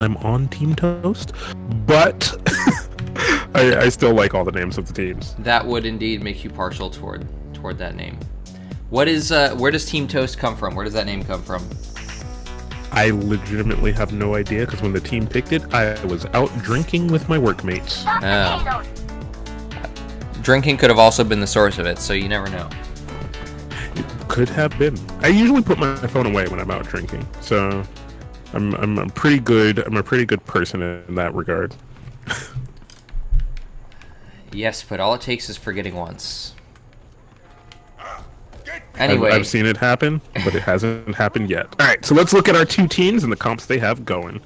I'm on Team Toast, but I still like all the names of the teams. That would indeed make you partial toward that name. What is where does Team Toast come from? Where does that name come from? I legitimately have no idea because when the team picked it, I was out drinking with my workmates. Oh. Drinking could have also been the source of it, so you never know. It could have been. I usually put my phone away when I'm out drinking, so I'm pretty good. I'm a pretty good person in that regard. Yes, but all it takes is forgetting once. Anyway, I've seen it happen, but it hasn't happened yet. All right, so let's look at our two teams and the comps they have going.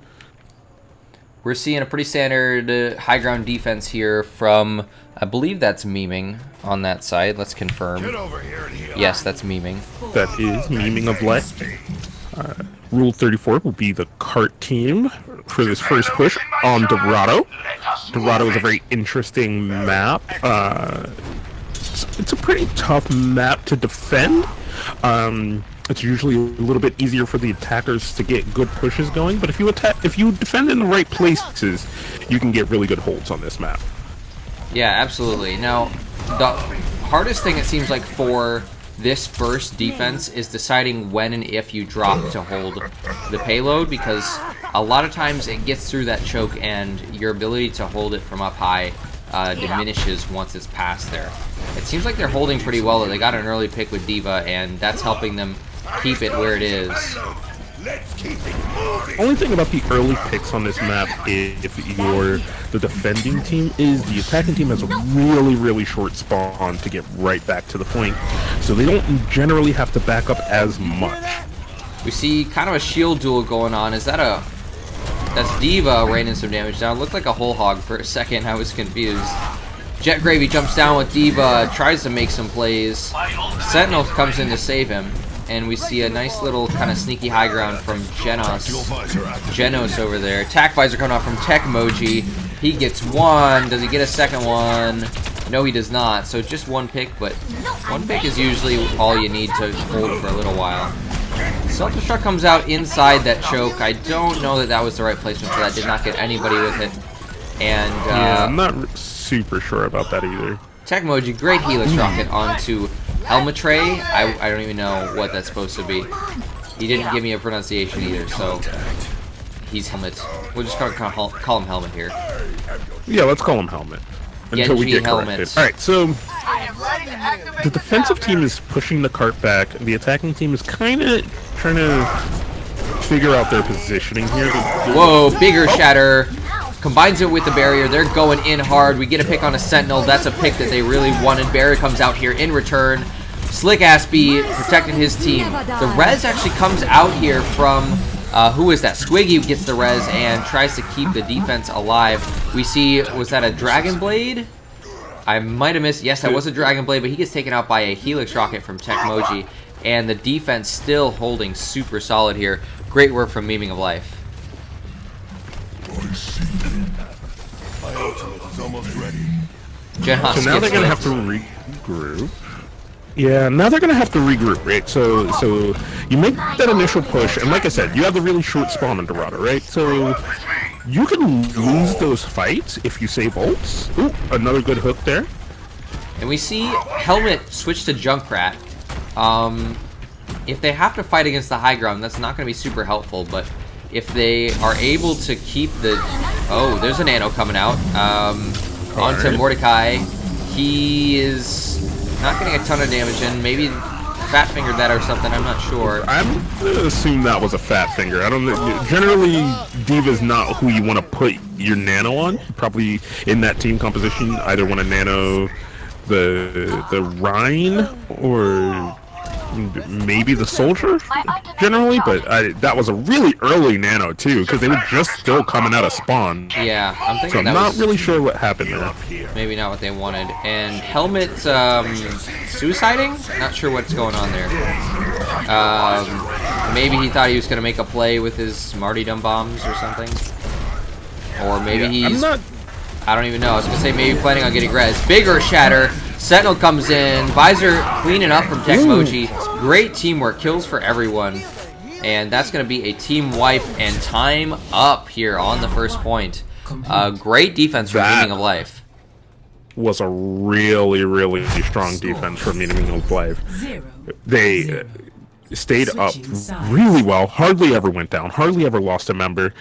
We're seeing a pretty standard high ground defense here from, I believe that's memeing on that side. Let's confirm. Get over here and heal. Yes, that's memeing. That is memeing of life. Rule 34 will be the cart team for this first push on Dorado. Dorado is a very interesting map. It's a pretty tough map to defend. It's usually a little bit easier for the attackers to get good pushes going, but if you defend in the right places, you can get really good holds on this map. Yeah, absolutely. Now, the hardest thing it seems like for this first defense is deciding when and if you drop to hold the payload, because a lot of times it gets through that choke and your ability to hold it from up high diminishes once it's past there. It seems like they're holding pretty well. They got an early pick with D.Va, and that's helping them keep it where it is. Only thing about the early picks on this map, if you're the defending team, is the attacking team has a really short spawn to get right back to the point, so they don't generally have to back up as much. We see kind of a shield duel going on. Is that a... That's D.Va raining some damage down. Looked like a whole hog for a second. I was confused. Jet Gravy jumps down with D.Va, tries to make some plays. Sentinel comes in to save him. And we see a nice little kind of sneaky high ground from Genos over there. Tac Visor coming off from Techmoji. He gets one. Does he get a second one? No, he does not. So just one pick, but one pick is usually all you need to hold for a little while. Self-destruct comes out inside that choke. I don't know that that was the right placement for that. Did not get anybody with it. And yeah, I'm not super sure about that either. Techmoji, great Helix Rocket onto Helmetray. I don't even know what that's supposed to be. He didn't give me a pronunciation either, so he's Helmet. We'll just call him Helmet here. Yeah, let's call him Helmet until we get corrected. All right, so the defensive team is pushing the cart back. The attacking team is kind of trying to figure out their positioning here. Whoa, bigger shatter. Combines it with the barrier. They're going in hard. We get a pick on a Sentinel. That's a pick that they really wanted. Barrier comes out here in return. Slick Ass B protecting his team. The res actually comes out here from, who is that? Squiggy gets the res and tries to keep the defense alive. We see, was that a Dragon Blade? I might have missed. Yes, that was a Dragon Blade, but he gets taken out by a Helix Rocket from Techmoji. And the defense still holding super solid here. Great work from Memeing of Life. My ultimate is almost ready. Genos So now they're going to have to regroup. Yeah, now they're going to have to regroup, right? So you make that initial push, and like I said, you have the really short spawn on Dorado, right? So you can lose those fights if you save ults. Ooh, another good hook there. And we see Helmet switch to Junkrat. If they have to fight against the high ground, that's not going to be super helpful, but if they are able to keep the... Oh, there's a Nano coming out. Onto Mordecai. He is not getting a ton of damage in. Maybe fat fingered that or something. I'm not sure. I'm going to assume that was a fat finger. I don't know. Generally, D.Va's not who you want to put your Nano on. Probably in that team composition, either want to Nano the Rhine or maybe the Soldier, generally, but that was a really early Nano too, because they were just still coming out of spawn. Yeah, I'm thinking so I'm not really sure what happened there. Maybe not what they wanted. And Helmet suiciding? Not sure what's going on there. Maybe he thought he was going to make a play with his martyrdom bombs or something. Or maybe he's... I don't even know. I was going to say maybe planning on getting res. Bigger shatter. Sentinel comes in. Visor cleaning up from Techmoji. Great teamwork. Kills for everyone. And that's going to be a team wipe and time up here on the first point. Great defense from Meaning of Life. Was a really, really strong defense from Meaning of Life. They stayed up really well. Hardly ever went down. Hardly ever lost a member.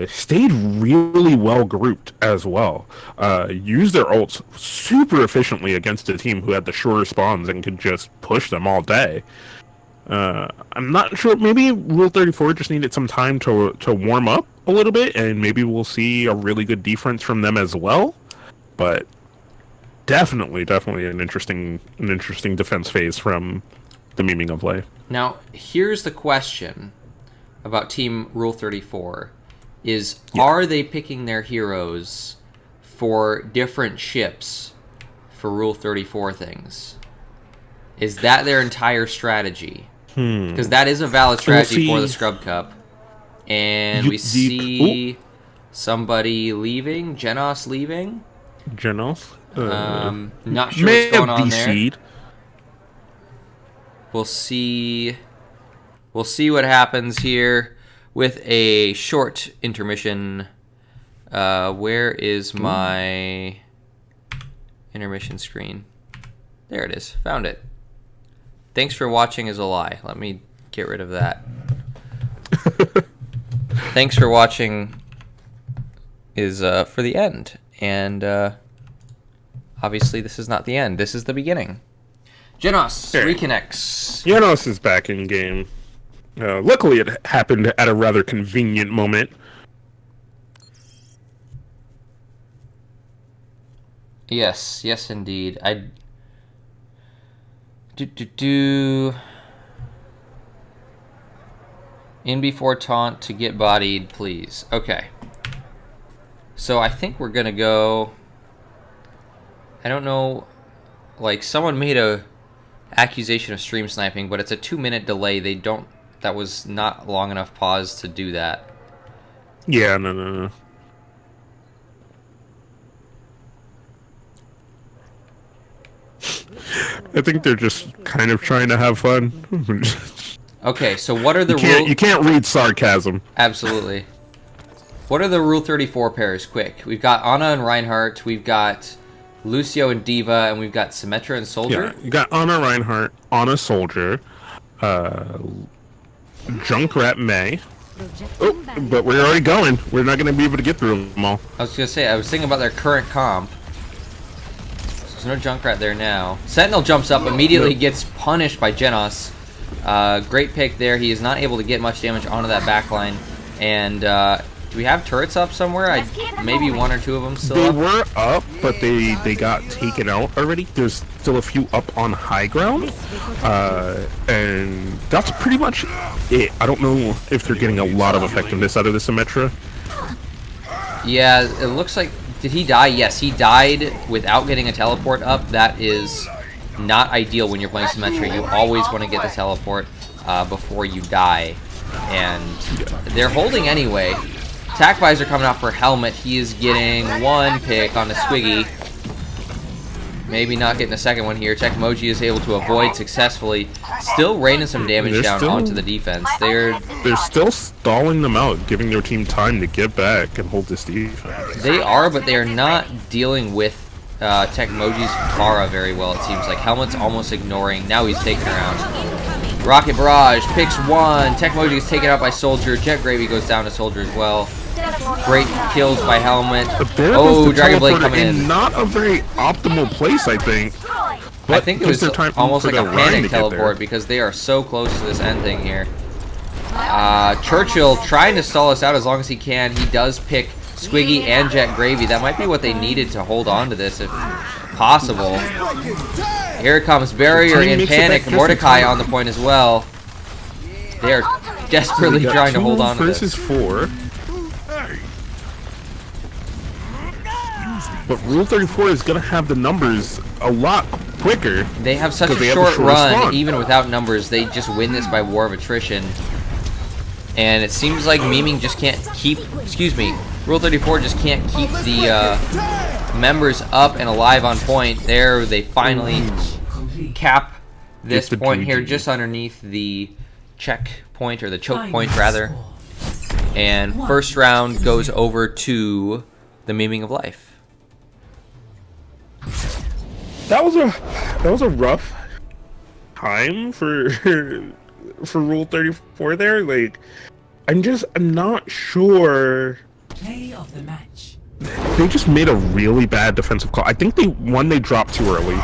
Stayed really well grouped as well. Used their ults super efficiently against a team who had the shorter spawns and could just push them all day. I'm not sure. Maybe Rule 34 just needed some time to warm up a little bit, and maybe we'll see a really good defense from them as well. But definitely an interesting defense phase from the Meaning of Life. Now, here's the question about Team Rule 34: are they picking their heroes for different ships for Rule 34 things? Is that their entire strategy? Because that is a valid strategy for the Scrub Cup. And we see somebody leaving, Genos leaving. Genos? Not sure what's going on there. We'll see what happens here with a short intermission. Where is my intermission screen? There it is. Found it. Thanks for watching is a lie. Let me get rid of that. Thanks for watching is for the end. And obviously this is not the end. This is the beginning. Genos reconnects. Genos is back in game. Luckily it happened at a rather convenient moment. Yes indeed. In before taunt to get bodied, please. Okay. So I think we're gonna go. I don't know. Like, someone made a accusation of stream sniping, but it's a 2-minute delay. That was not long enough pause to do that. Yeah, no. I think they're just kind of trying to have fun. Okay, so what are the rules? You can't read sarcasm. Absolutely. What are the Rule 34 pairs? Quick. We've got Ana and Reinhardt. We've got Lucio and Diva, and we've got Symmetra and Soldier. Yeah, you got Ana Reinhardt, Ana Soldier, Junkrat May. Oh, but we're already going. We're not going to be able to get through them all. I was going to say, I was thinking about their current comp. There's no Junkrat there now. Sentinel jumps up, immediately gets punished by Genos. Great pick there. He is not able to get much damage onto that backline. And do we have turrets up somewhere? Maybe one or two of them still They up? were up, but they got taken out already. There's still a few up on high ground. And that's pretty much it. I don't know if they're getting a lot of effectiveness out of the Symmetra. Yeah, it looks like... Did he die? Yes, he died without getting a teleport up. That is not ideal when you're playing Symmetra. You always want to get the teleport before you die. And they're holding anyway. Attack Visor coming out for Helmet. He is getting one pick on the Squiggy. Maybe not getting a second one here. Techmoji is able to avoid successfully. Still raining some damage down onto the defense. They're still stalling them out, giving their team time to get back and hold this defense. They are, but they are not dealing with Techmoji's Pharah very well, it seems like. Helmet's almost ignoring. Now he's taken around. Rocket Barrage picks one. Techmoji is taken out by Soldier. Jet Gravy goes down to Soldier as well. Great kills by Helmet. Oh, Dragon Blade coming in. Not a very optimal place, I think. I think it was almost like a panic teleport because they are so close to this end thing here. Churchill trying to stall us out as long as he can. He does pick Squiggy and Jet Gravy. That might be what they needed to hold on to this if possible. Here comes Barrier in panic. Mordecai on the point as well. They are desperately trying to hold on to this. Versus 4. But Rule 34 is going to have the numbers a lot quicker. They have such a short run, even without numbers. They just win this by war of attrition. And it seems like Memeing just can't keep... Excuse me. Rule 34 just can't keep the members up and alive on point. There, they finally cap this point here just underneath the checkpoint. point, or the choke point rather. And first round goes over to the Memeing of Life. That was a rough time for Rule 34 there. Like, I'm not sure. Play of the match. They just made a really bad defensive call. I think they dropped too early,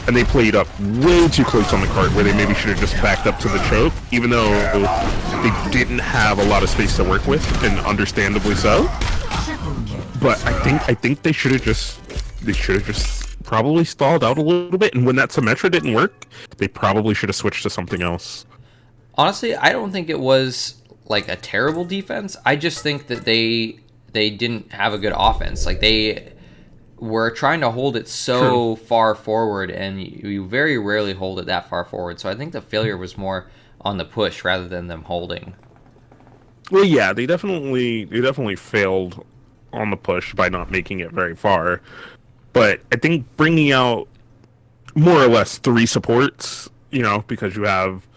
and they played up way too close on the cart, where they maybe should have just backed up to the choke, even though they didn't have a lot of space to work with, and understandably so. But I think they should have just probably stalled out a little bit, and when that Symmetra didn't work, they probably should have switched to something else. Honestly, I don't think it was like a terrible defense. I just think that they didn't have a good offense. Like, they were trying to hold it so far forward, and you very rarely hold it that far forward. So I think the failure was more on the push rather than them holding. Well, yeah, they definitely failed on the push by not making it very far. But I think bringing out more or less 3 supports, because you have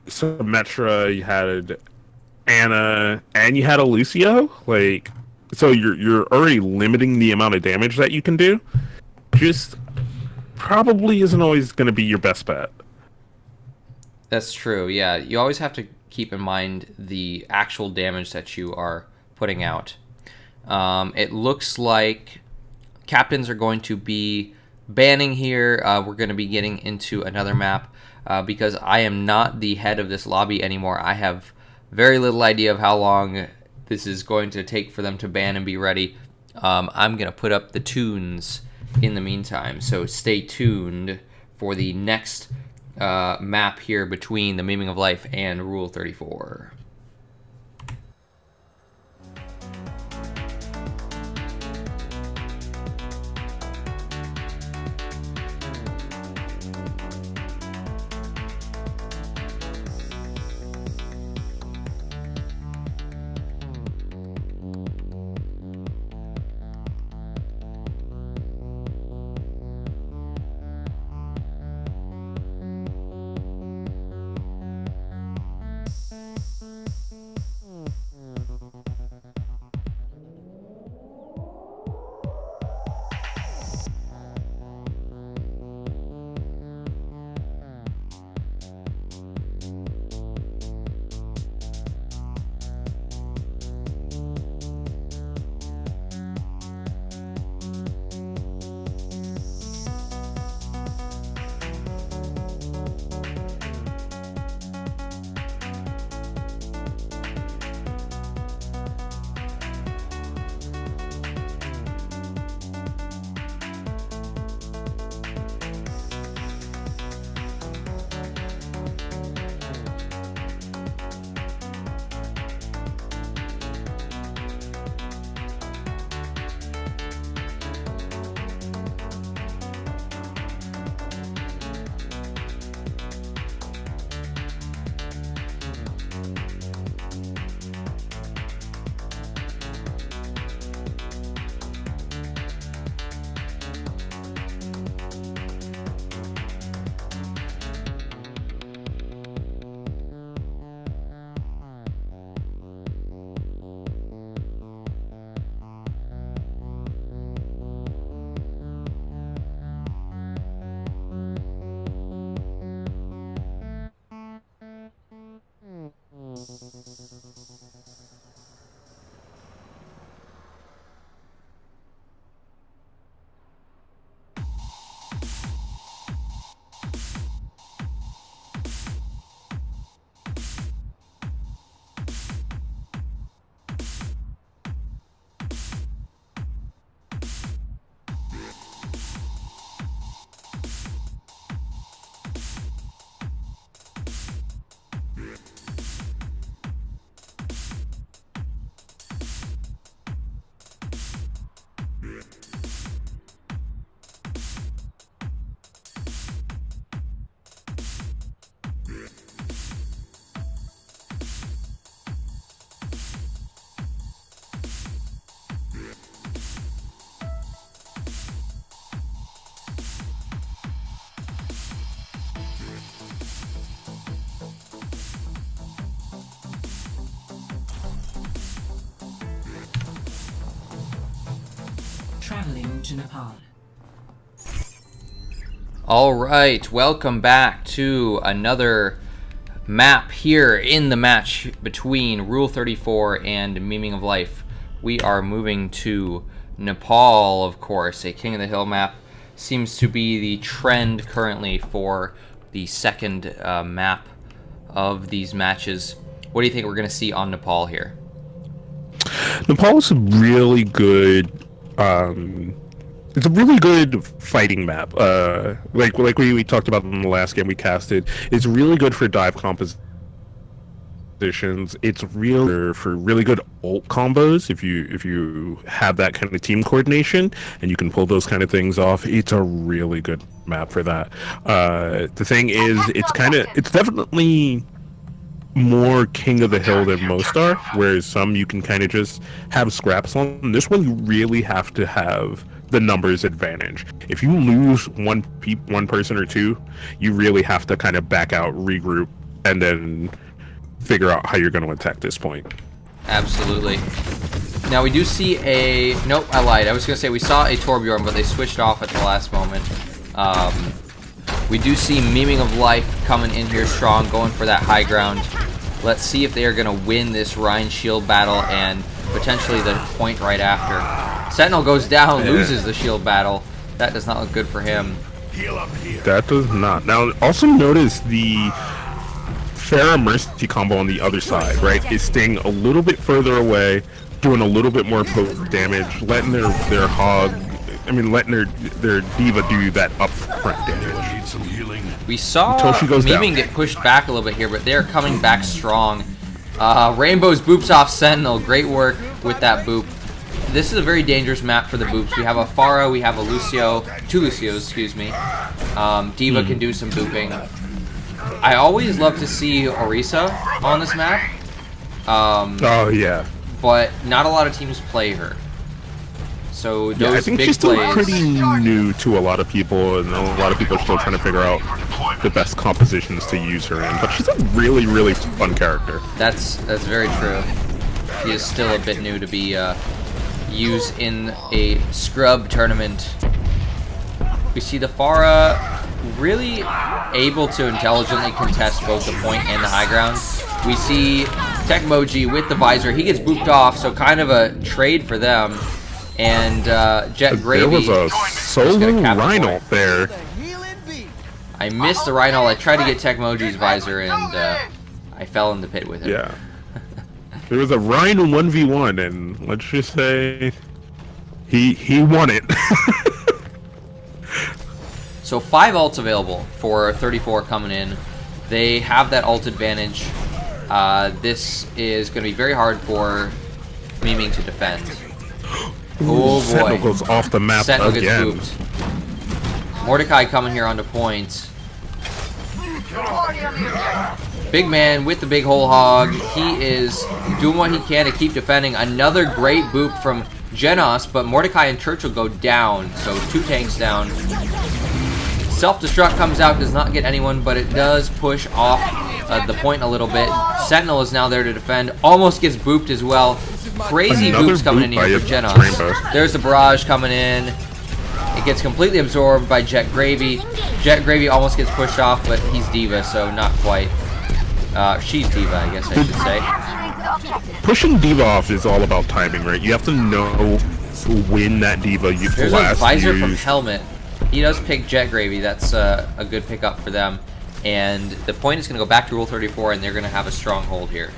Symmetra, you had Anna, and you had a Lucio, like, so you're already limiting the amount of damage that you can do. Just probably isn't always going to be your best bet. That's true, yeah. You always have to keep in mind the actual damage that you are putting out. It looks like captains are going to be banning here. We're going to be getting into another map because I am not the head of this lobby anymore. I have very little idea of how long this is going to take for them to ban and be ready. I'm going to put up the tunes in the meantime, so stay tuned for the next map here between the Memeing of Life and Rule 34. Traveling to Nepal. All right, welcome back to another map here in the match between Rule 34 and Memeing of Life. We are moving to Nepal, of course. A King of the Hill map seems to be the trend currently for the second map of these matches. What do you think we're going to see on Nepal here? Nepal is a really good. It's a really good fighting map. Like we talked about in the last game we casted. It's really good for dive compositions. It's real for really good ult combos if you have that kind of team coordination and you can pull those kind of things off. It's a really good map for that. The thing is, it's definitely more King of the Hill than most are, whereas some you can kind of just have scraps on. This one you really have to have the numbers advantage. If you lose one person or two, you really have to kind of back out, regroup, and then figure out how you're going to attack this point. Absolutely. Now we do see a... Nope, I lied. I was going to say we saw a Torbjorn, but they switched off at the last moment. We do see Memeing of Life coming in here strong, going for that high ground. Let's see if they are going to win this Rhine shield battle and potentially the point right after. Sentinel goes down, loses the shield battle. That does not look good for him. That does not. Now, also notice the Pharah Mercy combo on the other side, right? Is staying a little bit further away, doing a little bit more poke damage, letting their hog... letting their diva do that upfront damage. We saw Memeing get pushed back a little bit here, but they're coming back strong. Rainbow's boops off Sentinel. Great work with that boop. This is a very dangerous map for the boops. We have a Pharah, we have a Lucio, two Lucios, excuse me. Diva can do some booping. I always love to see Orisa on this map. Oh yeah. But not a lot of teams play her. So those I think big she's still plays, pretty new to a lot of people, and a lot of people are still trying to figure out the best compositions to use her in. But she's a really, really fun character. That's very true. She is still a bit new to be used in a scrub tournament. We see the Pharah really able to intelligently contest both the point and the high ground. We see Techmoji with the visor. He gets booped off, so kind of a trade for them. And Jet Gravy. There was a solo Rhino there. I missed the Rhino. I tried to get Techmoji's visor, and I fell in the pit with him. Yeah. There was a Rhino 1v1, and let's just say he won it. So 5 ults available for 34 coming in. They have that ult advantage. This is going to be very hard for Memeing to defend. Oh boy. Sentinel goes off the map Sentinel again. gets booped. Mordecai coming here onto point. Big man with the big whole hog. He is doing what he can to keep defending. Another great boop from Genos, but Mordecai and Churchill go down. So 2 tanks down. Self-destruct comes out, does not get anyone, but it does push off the point a little bit. Sentinel is now there to defend. Almost gets booped as well. Crazy boops coming in here for Genos. There's the barrage coming in. It gets completely absorbed by Jet Gravy. Jet Gravy almost gets pushed off, but he's Diva, so not quite. She's Diva, I guess I should say. Pushing Diva off is all about timing, right? You have to know when that Diva you There's a visor from Helmet. He does pick Jet Gravy. That's a good pickup for them. And the point is going to go back to Rule 34, and they're going to have a strong hold here.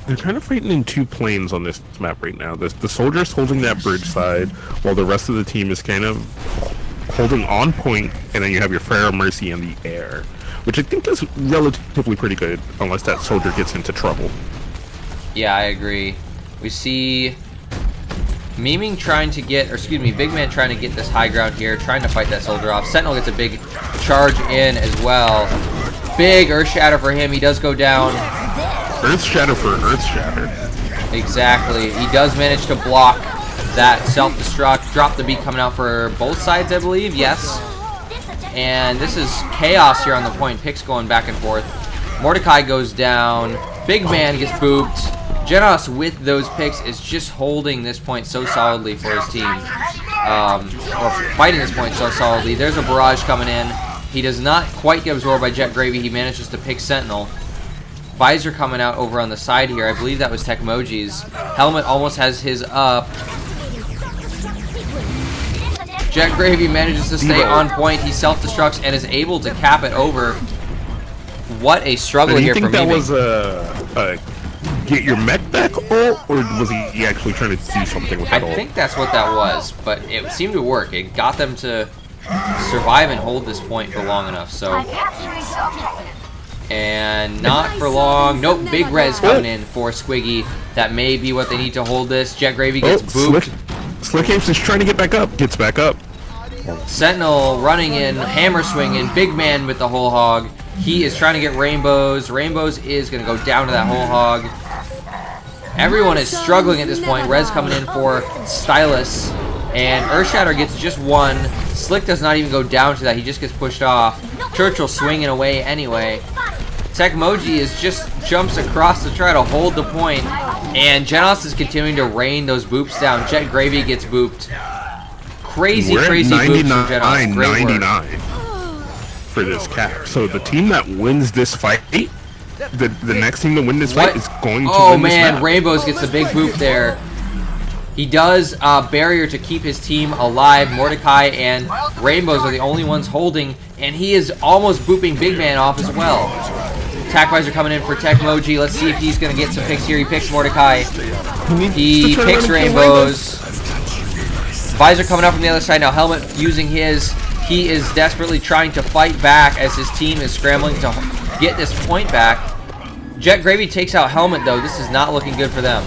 They're kind of fighting in 2 planes on this map right now. The soldiers holding that bridge side, while the rest of the team is kind of holding on point, and then you have your Pharah Mercy in the air, which I think is relatively pretty good, unless that soldier gets into trouble. Yeah, I agree. We see Memeing trying to get, or excuse me, Big Man trying to get this high ground here, trying to fight that soldier off. Sentinel gets a big charge in as well. Big Earth Shatter for him. He does go down. Earth Shatter for Earth Shatter. Exactly. He does manage to block that self-destruct. Drop the beat coming out for both sides, I believe. Yes. And this is chaos here on the point. Picks going back and forth. Mordecai goes down. Big Man gets booped. Genos with those picks is just holding this point so solidly for his team. Or fighting this point so solidly. There's a barrage coming in. He does not quite get absorbed by Jet Gravy. He manages to pick Sentinel. Visor coming out over on the side here. I believe that was Tecmoji's. Helmet almost has his up. Jet Gravy manages to stay on point. He self-destructs and is able to cap it over. What a struggle here for Miming. Do you think that was a get your mech back ult, or was he actually trying to do something with that ult? I think that's what that was, but it seemed to work. It got them to survive and hold this point for long enough, so... And not for long. Nope, big res coming in for Squiggy. That may be what they need to hold this. Jet Gravy gets booped. Slick Apes is trying to get back up. Gets back up. Sentinel running in, hammer swinging. Big man with the whole hog. He is trying to get Rainbows. Rainbows is going to go down to that whole hog. Everyone is struggling at this point. Res coming in for Stylus. And Earthshatter gets just one. Slick does not even go down to that. He just gets pushed off. Churchill swinging away anyway. Tecmoji is just jumps across to try to hold the point. And Genos is continuing to rain those boops down. Jet Gravy gets booped. Crazy boops from Genos. Great 99 for this cap. So the team that wins this fight, the next team to win this fight is going to win this map. Rainbows gets a big boop there. He does barrier to keep his team alive. Mordecai and Rainbows are the only ones holding, and he is almost booping Big Man off as well. Attack Visor coming in for Tecmoji. Let's see if he's going to get some picks here. He picks Mordecai. He picks Rainbows. Visor coming up from the other side now. Helmet using his. He is desperately trying to fight back as his team is scrambling to get this point back. Jet Gravy takes out Helmet, though. This is not looking good for them.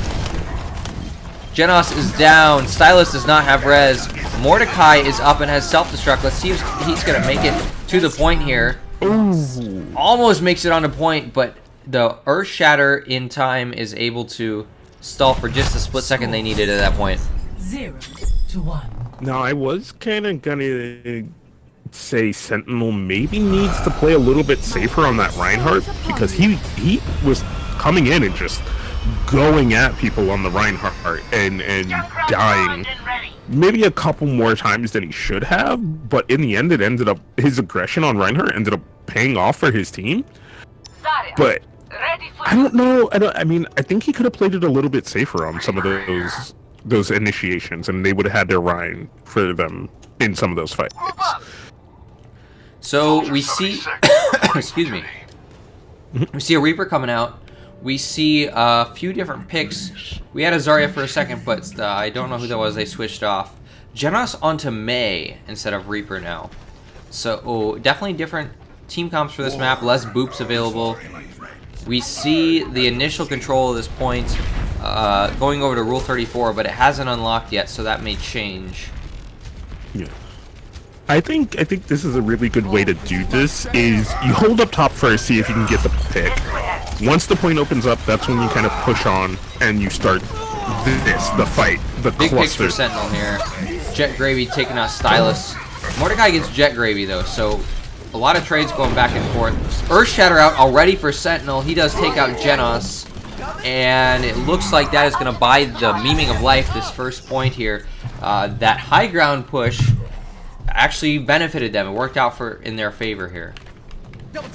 Genos is down. Stylus does not have res. Mordecai is up and has self-destruct. Let's see if he's going to make it to the point here. Ooh. Almost makes it on the point, but the Earth Shatter in time is able to stall for just a split second they needed at that point. 0-1. Now, I was kind of going to say Sentinel maybe needs to play a little bit safer on that Reinhardt, because he was coming in and just going at people on the Reinhardt and dying maybe a couple more times than he should have, but in the end it ended up, his aggression on Reinhardt ended up paying off for his team. But I don't know, I mean, I think he could have played it a little bit safer on some of those initiations, and they would have had their Rein for them in some of those fights. So we see excuse me, we see a Reaper coming out. We see a few different picks. We had a Zarya for a second, but I don't know who that was. They switched off. Genos onto Mei instead of Reaper now. So definitely different team comps for this map. Less boops available. We see the initial control of this point going over to Rule 34, but it hasn't unlocked yet, so that may change. Yeah. I think this is a really good way to do this, is you hold up top first, see if you can get the pick. Once the point opens up, that's when you kind of push on and you start the fight, the big cluster. Picks for Sentinel here. Jet Gravy taking out Stylus. Mordecai gets Jet Gravy though, so a lot of trades going back and forth. Earth Shatter out already for Sentinel. He does take out Genos, and it looks like that is going to buy the Memeing of Life this first point here. That high ground push actually benefited them. It worked out in their favor here.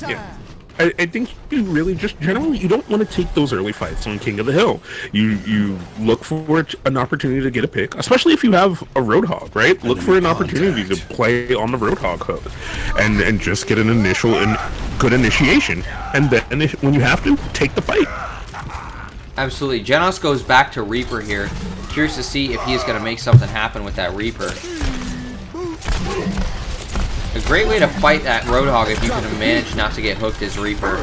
Yeah. I think you really just generally, you don't want to take those early fights on King of the Hill. You look for an opportunity to get a pick, especially if you have a Roadhog, right? Look for an opportunity to play on the Roadhog hook and just get an initial and good initiation, and then when you have to, take the fight. Absolutely. Genos goes back to Reaper here. Curious to see if he's going to make something happen with that Reaper. A great way to fight that Roadhog if you can manage not to get hooked is Reaper.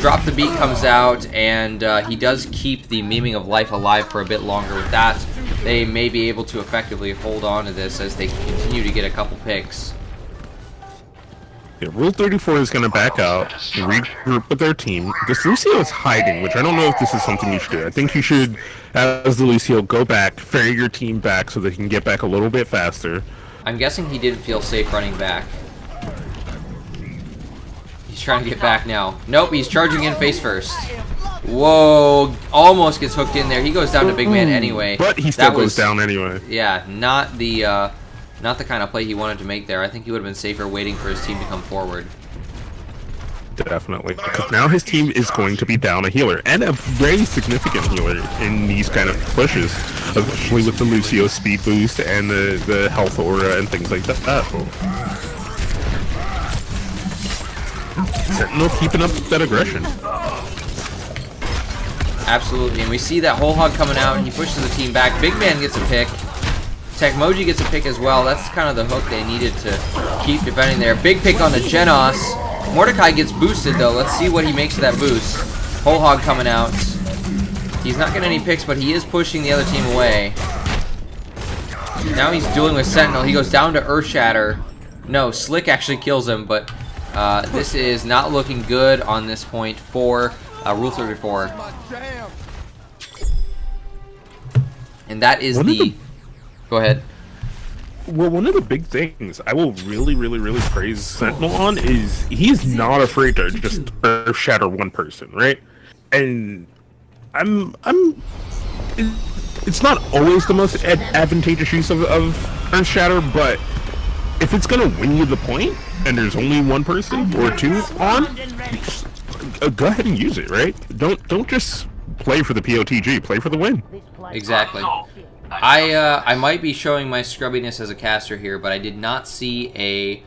Drop the Beat comes out, and he does keep the Memeing of Life alive for a bit longer. With that, they may be able to effectively hold on to this as they continue to get a couple picks. Yeah, Rule 34 is going to back out, regroup with their team. This Lucio is hiding, which I don't know if this is something you should do. I think you should, as the Lucio, go back, ferry your team back so they can get back a little bit faster. I'm guessing he didn't feel safe running back. He's trying to get back now. Nope, he's charging in face first. Whoa, almost gets hooked in there. He goes down to big man anyway. But he still goes down anyway. Yeah, not the kind of play he wanted to make there. I think he would have been safer waiting for his team to come forward. Definitely, because now his team is going to be down a healer, and a very significant healer in these kind of pushes, especially with the Lucio speed boost and the health aura and things like that. Sentinel keeping up that aggression. Absolutely, and we see that whole hog coming out, and he pushes the team back. Big man gets a pick. Techmoji gets a pick as well. That's kind of the hook they needed to keep defending there. Big pick on the Genos. Mordecai gets boosted though. Let's see what he makes of that boost. Whole hog coming out. He's not getting any picks, but he is pushing the other team away. Now he's dueling with Sentinel. He goes down to Earth Shatter. No, Slick actually kills him, but this is not looking good on this point for Rule 34. And that is the... Go ahead. Well, one of the big things I will really praise Sentinel on is he's not afraid to just earth shatter one person, right? And it's not always the most advantageous use of earth shatter, but if it's gonna win you the point and there's only one person or two on, go ahead and use it, right? Don't just play for the POTG, play for the win. Exactly. I might be showing my scrubbiness as a caster here, but I did not see a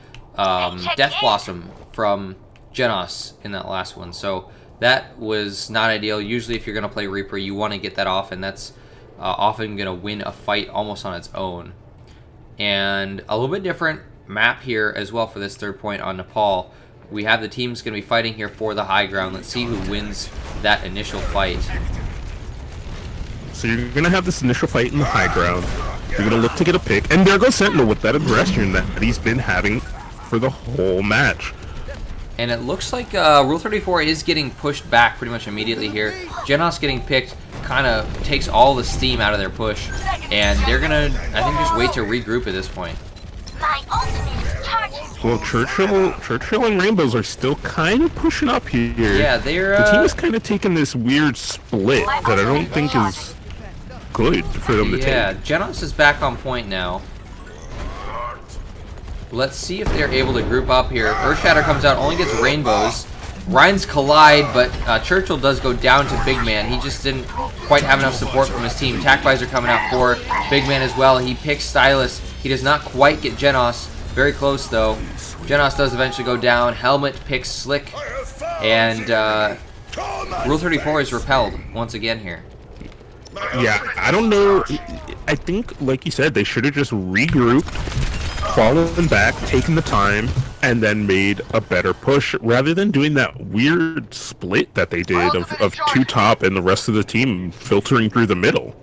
Death Blossom from Genos in that last one, so that was not ideal. Usually if you're going to play Reaper, you want to get that off, and that's often going to win a fight almost on its own. And a little bit different map here as well for this third point on Nepal. We have the teams going to be fighting here for the high ground. Let's see who wins that initial fight. So you're going to have this initial fight in the high ground. You're going to look to get a pick. And there goes Sentinel with that aggression that he's been having for the whole match. And it looks like Rule 34 is getting pushed back pretty much immediately here. Genos getting picked kind of takes all the steam out of their push. And they're going to, I think, just wait to regroup at this point. Well, Churchill and Rainbows are still kind of pushing up here. Yeah, they're... The team is kind of taking this weird split that I don't think is good for them to take. Yeah, Genos is back on point now. Let's see if they're able to group up here. Earthshatter comes out, only gets Rainbows. Rhines collide, but Churchill does go down to Big Man. He just didn't quite have enough support from his team. Tackvisor coming out for Big Man as well. He picks Stylus. He does not quite get Genos. Very close, though. Genos does eventually go down. Helmet picks Slick. And Rule 34 is repelled once again here. Yeah, I don't know. I think, like you said, they should have just regrouped, fallen back, taken the time, and then made a better push, rather than doing that weird split that they did of two top and the rest of the team filtering through the middle.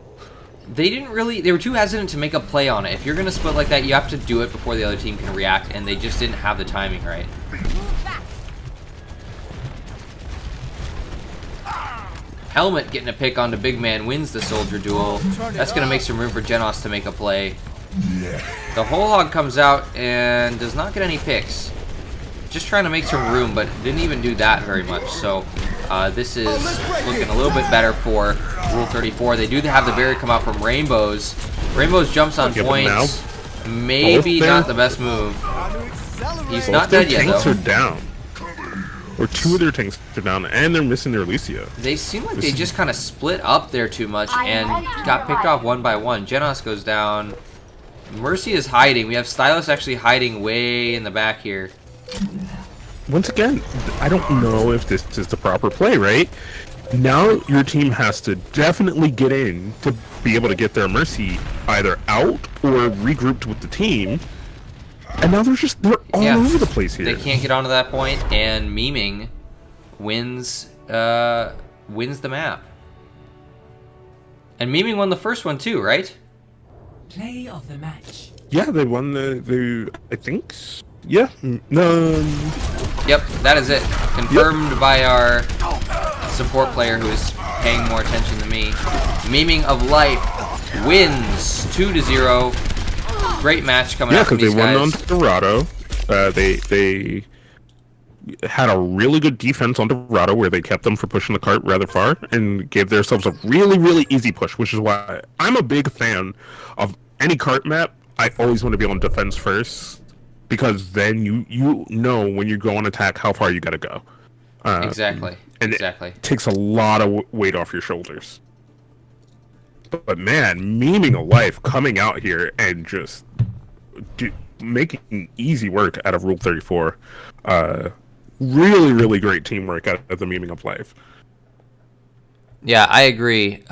They didn't really... They were too hesitant to make a play on it. If you're going to split like that, you have to do it before the other team can react, and they just didn't have the timing right. Helmet getting a pick onto Big Man wins the soldier duel. That's going to make some room for Genos to make a play. The whole hog comes out and does not get any picks. Just trying to make some room, but didn't even do that very much. So this is looking a little bit better for Rule 34. They do have the barrier come out from Rainbows. Rainbows jumps on points. Maybe not the best move. He's not dead yet, though. Both their tanks are down. Or two of their tanks are down, and they're missing their Lucio. They seem like they just kind of split up there too much and got picked off one by one. Genos goes down. Mercy is hiding. We have Stylus actually hiding way in the back here. Once again, I don't know if this is the proper play, right? Now your team has to definitely get in to be able to get their Mercy either out or regrouped with the team. And now they're all over the place here. They can't get onto that point, and Memeing wins the map. And Memeing won the first one too, right? Play of the match. Yeah, they won the I think. Yeah. No. Yep, that is it. Confirmed by our support player who is paying more attention than me. Memeing of Life wins 2-0. Great match coming out from these guys. Yeah, because they won on Dorado. had a really good defense on Dorado where they kept them from pushing the cart rather far and gave themselves a really, really easy push, which is why I'm a big fan of any cart map. I always want to be on defense first because then you know when you go on attack how far you got to go. Exactly. And exactly. it takes a lot of weight off your shoulders. But man, memeing a life coming out here and just making easy work out of Rule 34. Really, really great teamwork out of the memeing of life. Yeah, I agree.